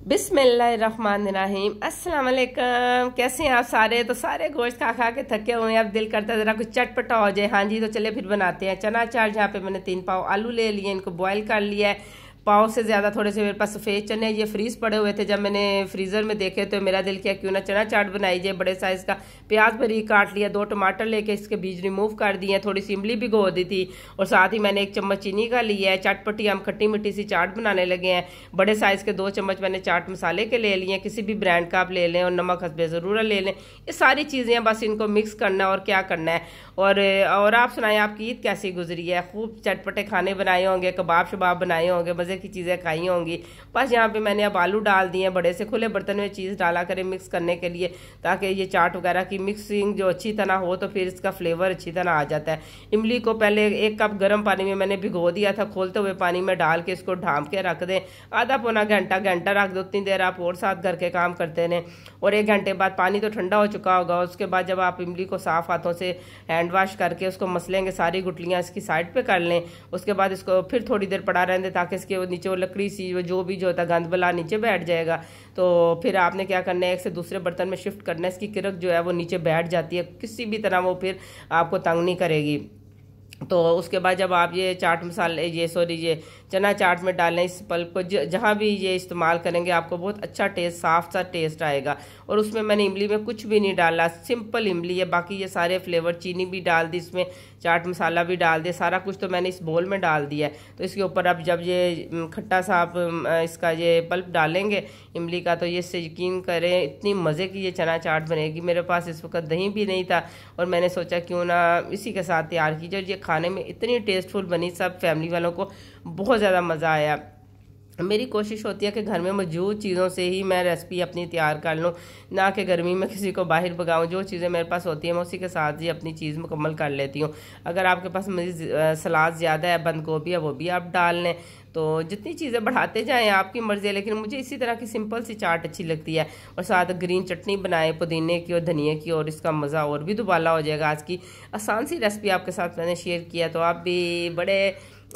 बिस्मिल्लाहिर्रहमानिर्रहीम। अस्सलाम वालेकुम। कैसे हैं आप सारे? तो सारे गोश्त खा खा के थके हुए हैं, अब दिल करता है ज़रा कुछ चटपटा हो जाए। हाँ जी, तो चले फिर बनाते हैं चना चाट। जहाँ पे मैंने 3 पाव आलू ले लिए, इनको बॉयल कर लिया है। पाव से ज़्यादा थोड़े से मेरे पास सफ़ेद चने ये फ्रीज पड़े हुए थे, जब मैंने फ्रीज़र में देखे तो मेरा दिल किया क्यों ना चना चाट बनाई जाए। बड़े साइज़ का प्याज बारीक काट लिया, 2 टमाटर लेके इसके बीज रिमूव कर दिए, थोड़ी सी इमली भिगो दी थी और साथ ही मैंने 1 चम्मच चीनी का लिया है। चटपटी हम खट्टी मिट्टी सी चाट बनाने लगे हैं। बड़े साइज़ के 2 चम्मच मैंने चाट मसाले के ले लिए, किसी भी ब्रांड का आप ले लें, और नमक हस्बे ज़रूर ले लें। ये सारी चीज़ें बस इनको मिक्स करना है और क्या करना है। और आप सुनाएं, आपकी ईद कैसी गुजरी है? खूब चटपटे खाने बनाए होंगे, कबाब शबाब बनाए होंगे, मज़े की चीज़ें खाई होंगी। बस यहाँ पे मैंने अब आलू डाल दिए हैं, बड़े से खुले बर्तन में चीज़ डाला करें मिक्स करने के लिए, ताकि ये चाट वगैरह की मिक्सिंग जो अच्छी तरह हो तो फिर इसका फ्लेवर अच्छी तरह आ जाता है। इमली को पहले 1 कप गर्म पानी में मैंने भिगो दिया था, खोलते हुए पानी में डाल के इसको ढाँप के रख दें। आधा पौना घंटा रख दो, उतनी देर आप और साथ घर के काम करते रहें। और 1 घंटे बाद पानी तो ठंडा हो चुका होगा। उसके बाद जब आप इमली को साफ हाथों से हैंड वॉश करके उसको मसलेंगे, सारी गुठलियाँ इसकी साइड पे कर लें। उसके बाद इसको फिर थोड़ी देर पड़ा रहने दें, ताकि इसके नीचे वो लकड़ी सी जो भी होता है गंद बला नीचे बैठ जाएगा। तो फिर आपने क्या करना है, एक से दूसरे बर्तन में शिफ्ट करना है। इसकी किरक जो है वो नीचे बैठ जाती है, किसी भी तरह वो फिर आपको तंग नहीं करेगी। तो उसके बाद जब आप ये चाट मसाले ये चना चाट में डालें, इस पल्प को जहाँ भी ये इस्तेमाल करेंगे आपको बहुत अच्छा टेस्ट, साफ सा टेस्ट आएगा। और उसमें मैंने इमली में कुछ भी नहीं डाला, सिंपल इमली है। बाकी ये सारे फ्लेवर, चीनी भी डाल दी इसमें, चाट मसाला भी डाल दिया, सारा कुछ तो मैंने इस बोल में डाल दिया है। तो इसके ऊपर अब जब ये खट्टा सा आप इसका ये पल्प डालेंगे इमली का, तो ये से यकीन करें इतनी मज़े की ये चना चाट बनेगी। मेरे पास इस वक्त दही भी नहीं था और मैंने सोचा क्यों ना इसी के साथ तैयार कीजिए। ये खाने में इतनी टेस्टफुल बनी, सब फैमिली वालों को बहुत ज़्यादा मज़ा आया। मेरी कोशिश होती है कि घर में मौजूद चीज़ों से ही मैं रेसिपी अपनी तैयार कर लूँ, ना कि गर्मी में किसी को बाहर भगाऊँ। जो चीज़ें मेरे पास होती हैं मैं उसी के साथ ही अपनी चीज़ मुकम्मल कर लेती हूँ। अगर आपके पास सलाद ज़्यादा है, बंद गोभी है, वो भी आप डाल लें। तो जितनी चीज़ें बढ़ाते जाएं आपकी मर्ज़ी है, लेकिन मुझे इसी तरह की सिंपल सी चाट अच्छी लगती है। और साथ ग्रीन चटनी बनाए पुदीने की और धनिया की, और इसका मज़ा और भी दुबाला हो जाएगा। आज की आसान सी रेसिपी आपके साथ मैंने शेयर किया। तो आप भी बड़े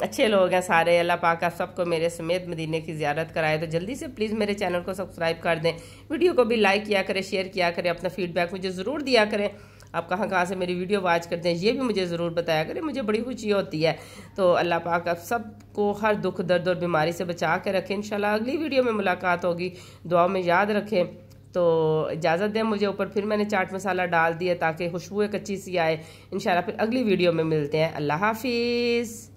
अच्छे लोग हैं सारे, अल्लाह पाक आप सबको मेरे समेत मदीने की ज़ियारत कराए। तो जल्दी से प्लीज़ मेरे चैनल को सब्सक्राइब कर दें, वीडियो को भी लाइक किया करें, शेयर किया करें, अपना फीडबैक मुझे ज़रूर दिया करें। आप कहाँ कहाँ से मेरी वीडियो वॉच करते हैं ये भी मुझे ज़रूर बताया करें, मुझे बड़ी खुशी होती है। तो अल्लाह पाक आप सबको हर दुख दर्द और बीमारी से बचा के रखें। इंशाल्लाह अगली वीडियो में मुलाकात होगी, दुआ में याद रखें। तो इजाज़त दें मुझे। ऊपर फिर मैंने चाट मसाला डाल दिया ताकि खुशबू एक अच्छी सी आए। इंशाल्लाह फिर अगली वीडियो में मिलते हैं। अल्लाह हाफिज़।